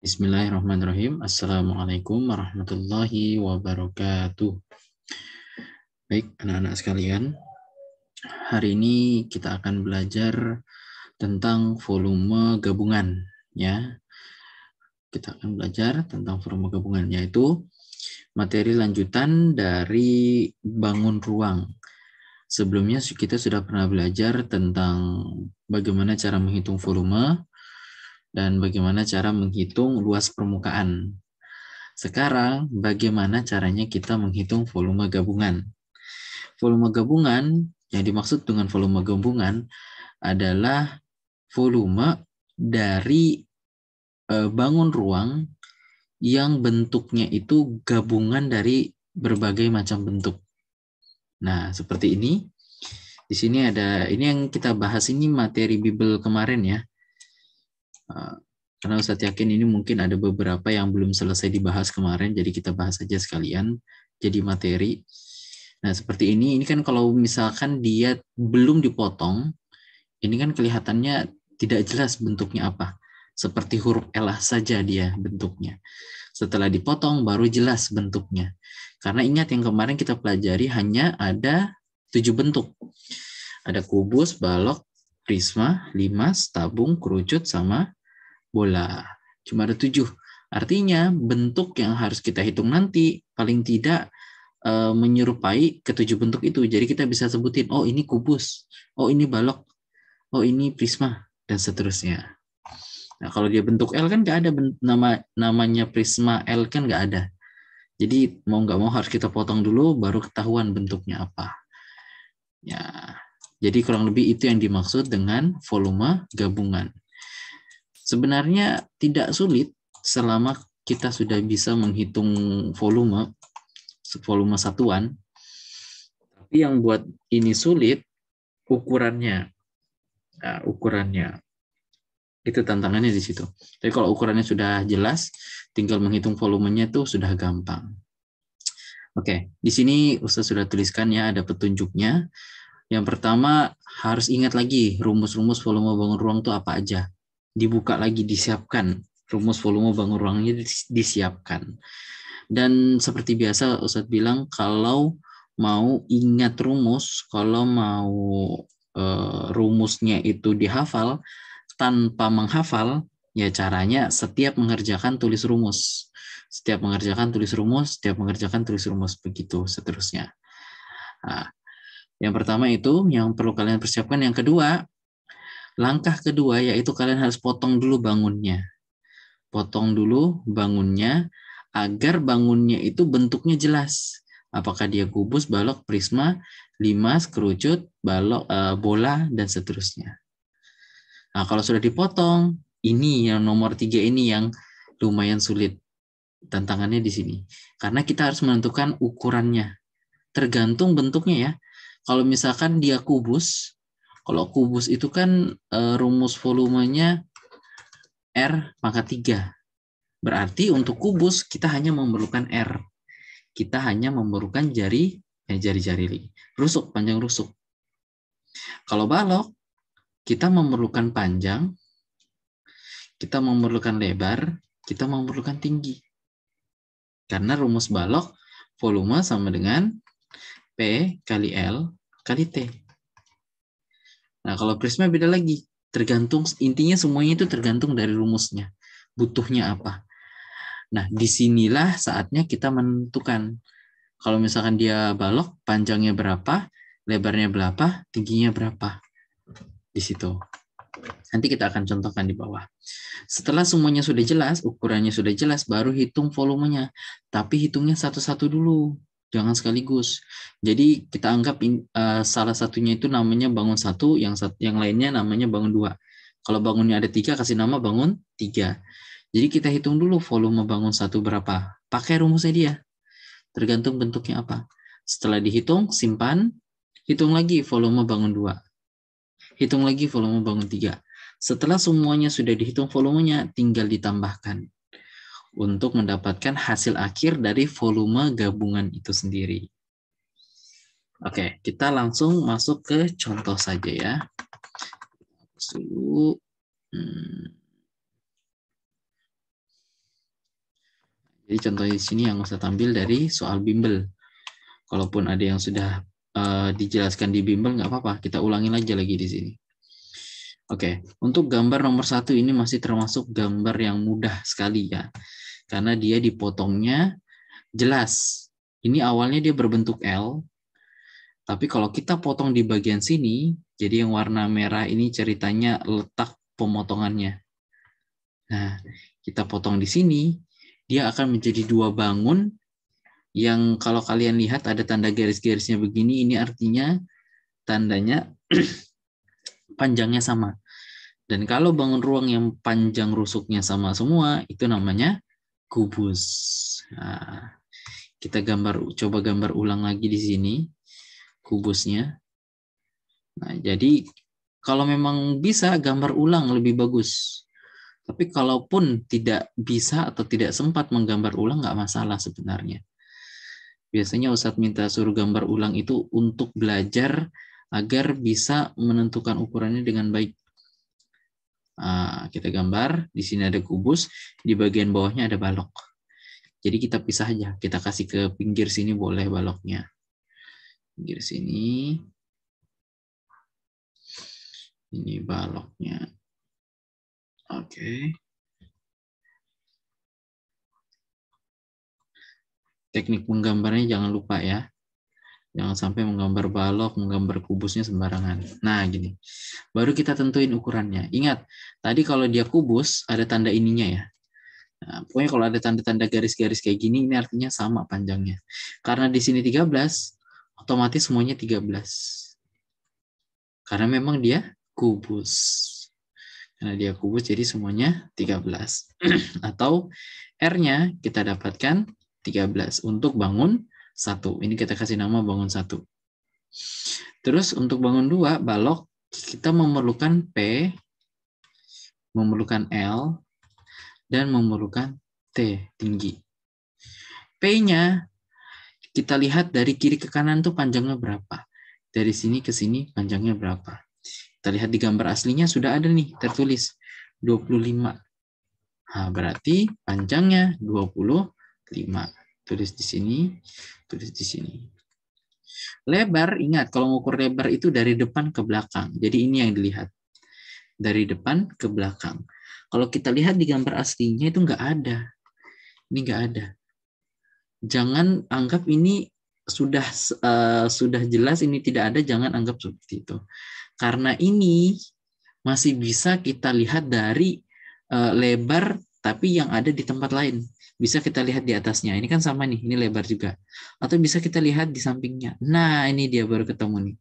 Bismillahirrahmanirrahim. Assalamualaikum warahmatullahi wabarakatuh. Baik, anak-anak sekalian, hari ini kita akan belajar tentang volume gabungan, ya. Kita akan belajar tentang volume gabungan, yaitu materi lanjutan dari bangun ruang. Sebelumnya kita sudah pernah belajar tentang bagaimana cara menghitung volume dan bagaimana cara menghitung luas permukaan. Sekarang, bagaimana caranya kita menghitung volume gabungan? Volume gabungan, yang dimaksud dengan volume gabungan adalah volume dari bangun ruang yang bentuknya itu gabungan dari berbagai macam bentuk. Nah, seperti ini. Di sini ada, ini yang kita bahas ini materi Bible kemarin ya. Karena Ustadz yakin ini mungkin ada beberapa yang belum selesai dibahas kemarin, jadi kita bahas saja sekalian jadi materi. Nah, seperti ini kan kalau misalkan dia belum dipotong, ini kan kelihatannya tidak jelas bentuknya apa. Seperti huruf L saja dia bentuknya. Setelah dipotong baru jelas bentuknya. Karena ingat yang kemarin kita pelajari hanya ada 7 bentuk. Ada kubus, balok, prisma, limas, tabung, kerucut, sama bola. Cuma ada 7. Artinya bentuk yang harus kita hitung nanti paling tidak menyerupai ketujuh bentuk itu. Jadi kita bisa sebutin, oh ini kubus, oh ini balok, oh ini prisma, dan seterusnya. Nah kalau dia bentuk L kan nggak ada namanya prisma L kan nggak ada. Jadi mau nggak mau harus kita potong dulu baru ketahuan bentuknya apa. Ya, jadi kurang lebih itu yang dimaksud dengan volume gabungan. Sebenarnya tidak sulit selama kita sudah bisa menghitung volume satuan. Tapi yang buat ini sulit ukurannya. Nah, ukurannya. Itu tantangannya di situ. Tapi kalau ukurannya sudah jelas, tinggal menghitung volumenya itu sudah gampang. Oke, di sini Ustaz sudah tuliskan ya, ada petunjuknya. Yang pertama, harus ingat lagi rumus-rumus volume bangun ruang itu apa aja. Dibuka lagi, disiapkan. Rumus volume bangun ruangnya disiapkan. Dan seperti biasa Ustaz bilang, kalau mau ingat rumus, kalau mau rumusnya itu dihafal, tanpa menghafal, ya caranya setiap mengerjakan tulis rumus. Setiap mengerjakan tulis rumus, setiap mengerjakan tulis rumus, begitu seterusnya. Nah, yang pertama itu yang perlu kalian persiapkan. Yang kedua, langkah kedua yaitu kalian harus potong dulu bangunnya. Potong dulu bangunnya agar bangunnya itu bentuknya jelas. Apakah dia kubus, balok, prisma, limas, kerucut, balok, bola, dan seterusnya. Nah, kalau sudah dipotong, ini yang nomor 3 ini yang lumayan sulit. Tantangannya di sini. Karena kita harus menentukan ukurannya. Tergantung bentuknya ya. Kalau misalkan dia kubus, kalau kubus itu kan rumus volumenya R pangkat 3. Berarti untuk kubus kita hanya memerlukan R. Kita hanya memerlukan jari-jari rusuk, panjang rusuk. Kalau balok, kita memerlukan panjang, kita memerlukan lebar, kita memerlukan tinggi. Karena rumus balok, volume sama dengan P kali L kali T. Nah, kalau prisma beda lagi. Tergantung, intinya semuanya itu tergantung dari rumusnya. Butuhnya apa. Nah, disinilah saatnya kita menentukan. Kalau misalkan dia balok, panjangnya berapa, lebarnya berapa, tingginya berapa. Di situ. Nanti kita akan contohkan di bawah. Setelah semuanya sudah jelas, ukurannya sudah jelas, baru hitung volumenya. Tapi hitungnya satu-satu dulu. Jangan sekaligus. Jadi kita anggap salah satunya itu namanya bangun 1, yang lainnya namanya bangun 2. Kalau bangunnya ada 3, kasih nama bangun 3. Jadi kita hitung dulu volume bangun 1 berapa. Pakai rumusnya dia. Tergantung bentuknya apa. Setelah dihitung, simpan. Hitung lagi volume bangun 2. Hitung lagi volume bangun 3. Setelah semuanya sudah dihitung volumenya, tinggal ditambahkan untuk mendapatkan hasil akhir dari volume gabungan itu sendiri. Oke, kita langsung masuk ke contoh saja ya. Dulu. Jadi contohnya di sini yang saya tampil dari soal bimbel. Kalaupun ada yang sudah dijelaskan di bimbel, nggak apa-apa, kita ulangin aja lagi di sini. Oke, untuk gambar nomor 1 ini masih termasuk gambar yang mudah sekali ya, karena dia dipotongnya jelas. Ini awalnya dia berbentuk L, tapi kalau kita potong di bagian sini, jadi yang warna merah ini ceritanya letak pemotongannya. Nah, kita potong di sini, dia akan menjadi 2 bangun yang kalau kalian lihat ada tanda garis-garisnya begini, ini artinya tandanya panjangnya sama. Dan kalau bangun ruang yang panjang rusuknya sama semua, itu namanya kubus. Nah, kita coba gambar ulang lagi di sini, kubusnya. Nah, jadi kalau memang bisa, gambar ulang lebih bagus. Tapi kalaupun tidak bisa atau tidak sempat menggambar ulang, nggak masalah sebenarnya. Biasanya Ustadz minta suruh gambar ulang itu untuk belajar agar bisa menentukan ukurannya dengan baik. Nah, kita gambar, di sini ada kubus, di bagian bawahnya ada balok. Jadi kita pisah aja, kita kasih ke pinggir sini boleh baloknya. Pinggir sini, ini baloknya. Oke. Teknik menggambarnya jangan lupa ya. Jangan sampai menggambar balok, menggambar kubusnya sembarangan. Nah, gini. Baru kita tentuin ukurannya. Ingat, tadi kalau dia kubus, ada tanda ininya ya. Nah, pokoknya kalau ada tanda-tanda garis-garis kayak gini, ini artinya sama panjangnya. Karena di sini 13, otomatis semuanya 13. Karena memang dia kubus. Karena dia kubus, jadi semuanya 13. Atau R-nya kita dapatkan 13 untuk bangun 1. Ini kita kasih nama bangun 1. Terus untuk bangun 2, balok, kita memerlukan P, memerlukan L, dan memerlukan T, tinggi. P-nya, kita lihat dari kiri ke kanan tuh panjangnya berapa. Dari sini ke sini panjangnya berapa. Kita lihat di gambar aslinya sudah ada nih, tertulis 25. Nah, berarti panjangnya 25. Tulis di sini, tulis di sini. Lebar, ingat kalau mengukur lebar itu dari depan ke belakang. Jadi ini yang dilihat. Dari depan ke belakang. Kalau kita lihat di gambar aslinya itu nggak ada. Ini nggak ada. Jangan anggap ini sudah jelas ini tidak ada, jangan anggap seperti itu. Karena ini masih bisa kita lihat dari lebar tapi yang ada di tempat lain. Bisa kita lihat di atasnya. Ini kan sama nih, ini lebar juga. Atau bisa kita lihat di sampingnya. Nah, ini dia baru ketemu nih.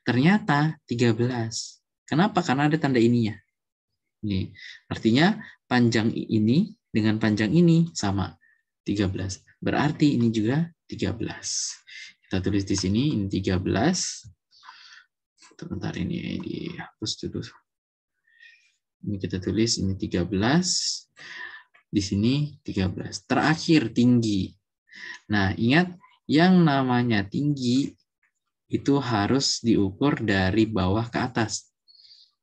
Ternyata 13. Kenapa? Karena ada tanda ininya. Nih, artinya panjang ini dengan panjang ini sama 13. Berarti ini juga 13. Kita tulis di sini ini 13. Sebentar ini dihapus dulu. Ini kita tulis ini 13. Di sini 13. Terakhir tinggi. Nah, ingat yang namanya tinggi itu harus diukur dari bawah ke atas.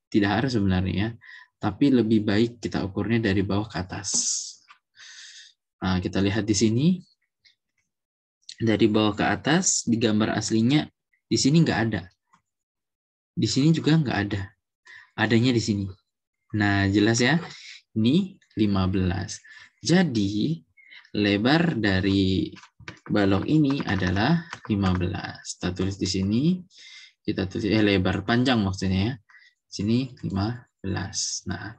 Tidak harus sebenarnya, tapi lebih baik kita ukurnya dari bawah ke atas. Nah, kita lihat di sini. Dari bawah ke atas, di gambar aslinya, di sini nggak ada. Di sini juga nggak ada. Adanya di sini. Nah, jelas ya. Ini 15. Jadi, lebar dari balok ini adalah 15. Kita tulis di sini. Kita tulis lebar panjang maksudnya ya. Sini 15. Nah,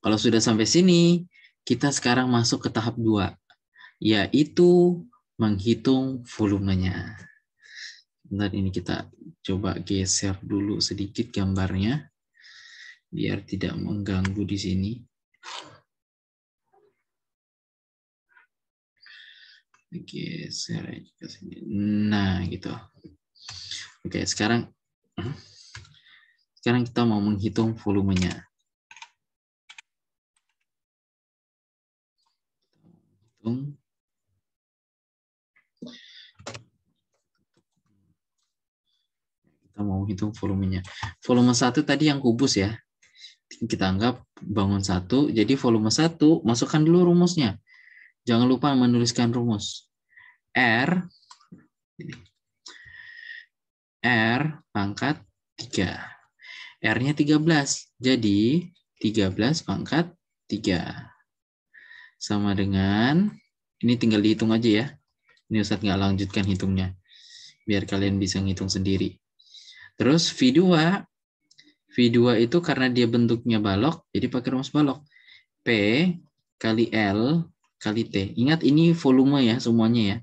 kalau sudah sampai sini, kita sekarang masuk ke tahap 2, yaitu menghitung volumenya. Bentar, ini kita coba geser dulu sedikit gambarnya, biar tidak mengganggu di sini. Geser ke sini. Nah, gitu. Oke, sekarang kita mau menghitung volumenya. Kita mau hitung volumenya. Volume 1 tadi yang kubus ya. Kita anggap bangun 1. Jadi volume 1, masukkan dulu rumusnya. Jangan lupa menuliskan rumus. R pangkat 3. R-nya 13. Jadi 13 pangkat 3. Sama dengan, ini tinggal dihitung aja ya. Ini Ustadz nggak lanjutkan hitungnya. Biar kalian bisa ngitung sendiri. Terus V2 itu karena dia bentuknya balok, jadi pakai rumus balok. P kali L kali T. Ingat ini volume ya semuanya ya.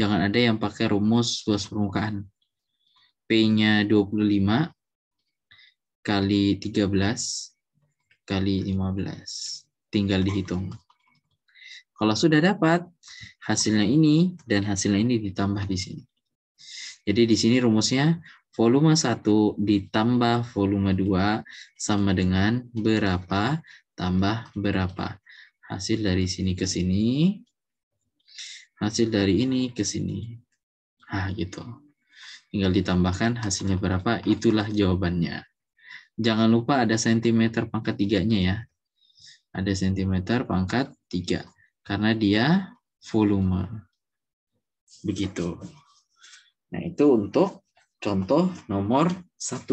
Jangan ada yang pakai rumus luas permukaan. P-nya 25 kali 13 kali 15. Tinggal dihitung. Kalau sudah dapat, hasilnya ini dan hasilnya ini ditambah di sini. Jadi di sini rumusnya volume 1 ditambah volume 2 sama dengan berapa tambah berapa. Hasil dari sini ke sini, hasil dari ini ke sini. Nah, gitu. Tinggal ditambahkan hasilnya berapa, itulah jawabannya. Jangan lupa ada sentimeter pangkat 3-nya ya. Ada sentimeter pangkat 3. Karena dia volume. Begitu. Nah, itu untuk contoh nomor 1.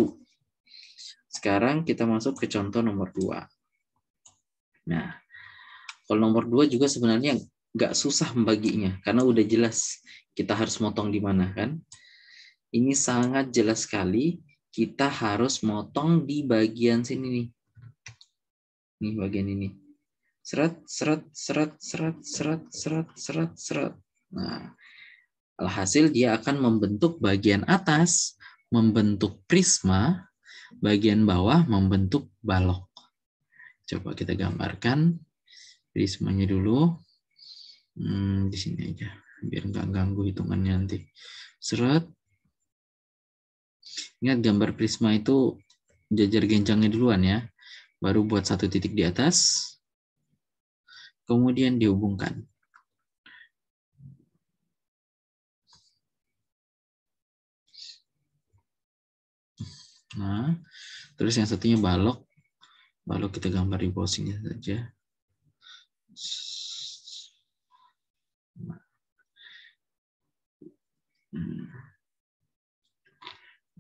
Sekarang kita masuk ke contoh nomor 2. Nah, kalau nomor 2 juga sebenarnya nggak susah membaginya. Karena udah jelas kita harus motong di mana kan. Ini sangat jelas sekali. Kita harus motong di bagian sini nih. Nih bagian ini. Seret, seret, seret, seret, seret, seret, seret, seret. Nah, alhasil dia akan membentuk bagian atas, membentuk prisma, bagian bawah membentuk balok. Coba kita gambarkan prismanya dulu. Di sini aja, biar nggak ganggu hitungannya nanti. Seret. Ingat gambar prisma itu jajar gencangnya duluan ya. Baru buat satu titik di atas. Kemudian dihubungkan. Nah, terus yang satunya balok. Balok kita gambar di bawah sini saja.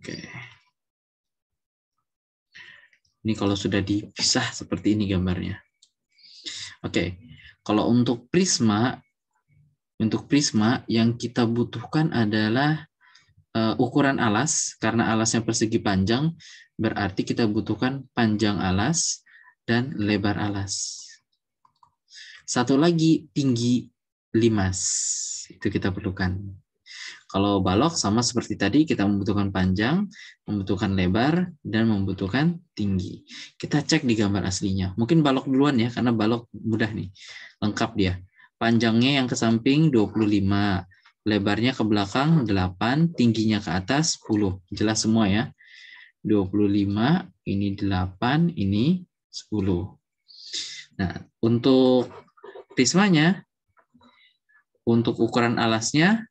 Oke. Ini kalau sudah dipisah seperti ini gambarnya. Oke. Kalau untuk prisma yang kita butuhkan adalah ukuran alas, karena alasnya persegi panjang, berarti kita butuhkan panjang alas dan lebar alas. Satu lagi, tinggi limas. Itu kita perlukan. Kalau balok sama seperti tadi, kita membutuhkan panjang, membutuhkan lebar, dan membutuhkan tinggi. Kita cek di gambar aslinya. Mungkin balok duluan ya, karena balok mudah nih. Lengkap dia. Panjangnya yang ke samping 25. Lebarnya ke belakang 8, tingginya ke atas 10. Jelas semua ya. 25, ini 8, ini 10. Nah, untuk prismanya, untuk ukuran alasnya,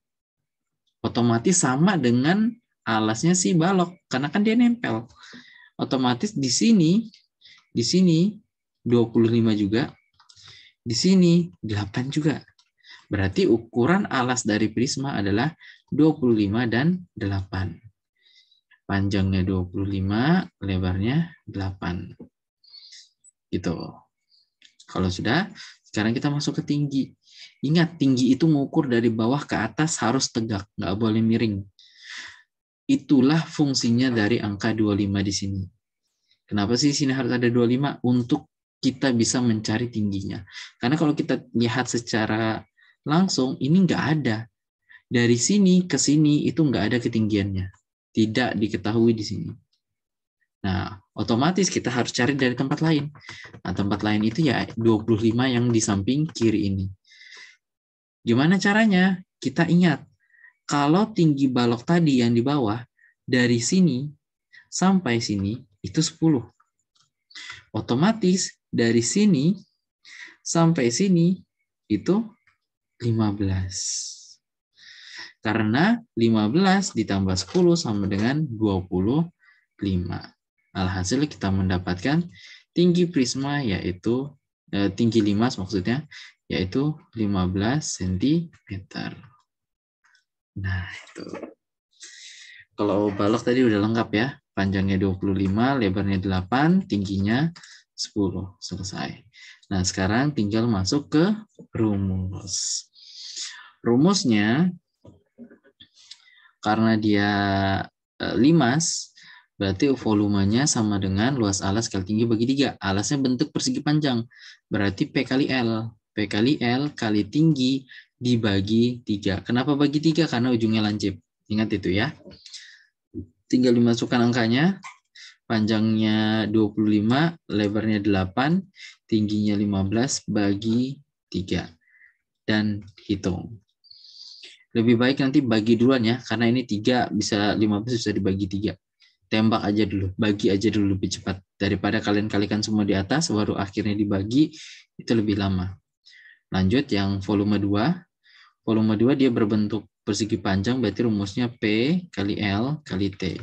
otomatis sama dengan alasnya si balok. Karena kan dia nempel. Otomatis di sini 25 juga. Di sini 8 juga. Berarti ukuran alas dari prisma adalah 25 dan 8. Panjangnya 25, lebarnya 8. Gitu. Kalau sudah, sekarang kita masuk ke tinggi. Ingat, tinggi itu mengukur dari bawah ke atas harus tegak, nggak boleh miring. Itulah fungsinya dari angka 25 di sini. Kenapa sih sini harus ada 25? Untuk kita bisa mencari tingginya. Karena kalau kita lihat secara langsung, ini nggak ada. Dari sini ke sini itu nggak ada ketinggiannya. Tidak diketahui di sini. Nah, otomatis kita harus cari dari tempat lain. Nah, tempat lain itu ya 25 yang di samping kiri ini. Gimana caranya? Kita ingat, kalau tinggi balok tadi yang di bawah, dari sini sampai sini itu 10. Otomatis dari sini sampai sini itu 15. Karena 15 ditambah 10 sama dengan 25. Alhasil kita mendapatkan tinggi prisma yaitu tinggi limas maksudnya, yaitu 15 cm. Nah, itu. Kalau balok tadi udah lengkap ya. Panjangnya 25, lebarnya 8, tingginya 10. Selesai. Nah, sekarang tinggal masuk ke rumus. Rumusnya, karena dia limas, berarti volumenya sama dengan luas alas kali tinggi bagi 3. Alasnya bentuk persegi panjang. Berarti P kali L. P kali L kali tinggi dibagi 3. Kenapa bagi 3? Karena ujungnya lancip. Ingat itu ya. Tinggal dimasukkan angkanya. Panjangnya 25, lebarnya 8, tingginya 15 bagi 3. Dan hitung. Lebih baik nanti bagi duluan ya, karena ini 3 bisa 15 bisa dibagi 3. Tembak aja dulu, bagi aja dulu lebih cepat. Daripada kalian kalikan semua di atas, baru akhirnya dibagi, itu lebih lama. Lanjut yang volume 2. Volume 2 dia berbentuk persegi panjang, berarti rumusnya P kali L kali T.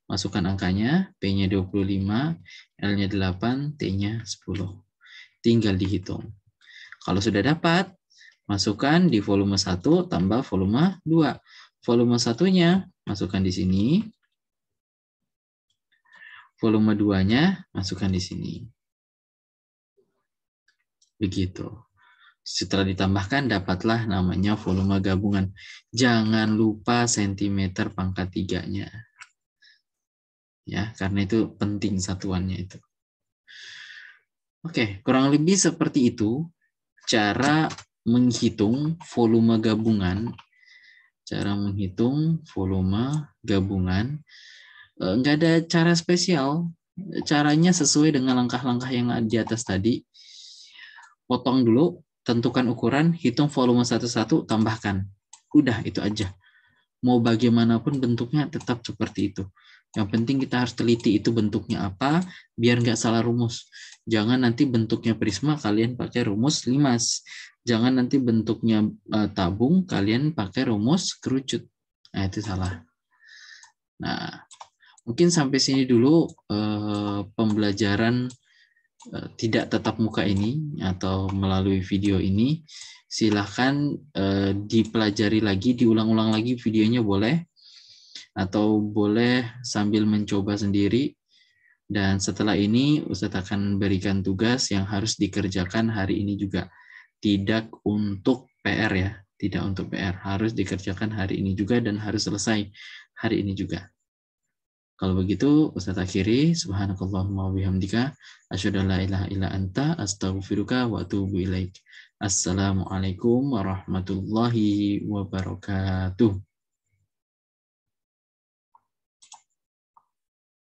Masukkan angkanya, P-nya 25, L-nya 8, T-nya 10. Tinggal dihitung. Kalau sudah dapat, masukkan di volume 1 tambah volume 2. Volume 1-nya masukkan di sini. Volume 2-nya masukkan di sini. Begitu. Setelah ditambahkan, dapatlah namanya volume gabungan. Jangan lupa sentimeter pangkat 3-nya. Ya, karena itu penting satuannya itu. Oke, kurang lebih seperti itu cara menghitung volume gabungan. Cara menghitung volume gabungan. Nggak ada cara spesial. Caranya sesuai dengan langkah-langkah yang di atas tadi. Potong dulu, tentukan ukuran, hitung volume satu-satu, tambahkan. Udah, itu aja. Mau bagaimanapun bentuknya tetap seperti itu. Yang penting kita harus teliti itu bentuknya apa, biar nggak salah rumus. Jangan nanti bentuknya prisma, kalian pakai rumus limas. Jangan nanti bentuknya tabung, kalian pakai rumus kerucut. Nah, itu salah. Nah, mungkin sampai sini dulu pembelajaran tidak tatap muka ini atau melalui video ini. Silahkan dipelajari lagi, diulang-ulang lagi videonya boleh. Atau boleh sambil mencoba sendiri. Dan setelah ini Ustadz akan berikan tugas yang harus dikerjakan hari ini juga. Tidak untuk PR ya, tidak untuk PR. Harus dikerjakan hari ini juga dan harus selesai hari ini juga. Kalau begitu Ustadz akhiri. Subhanakallahumma wabihamdika. Asyhadu an la ilaha illa anta astaghfiruka wa atubu ilaik. Assalamualaikum warahmatullahi wabarakatuh.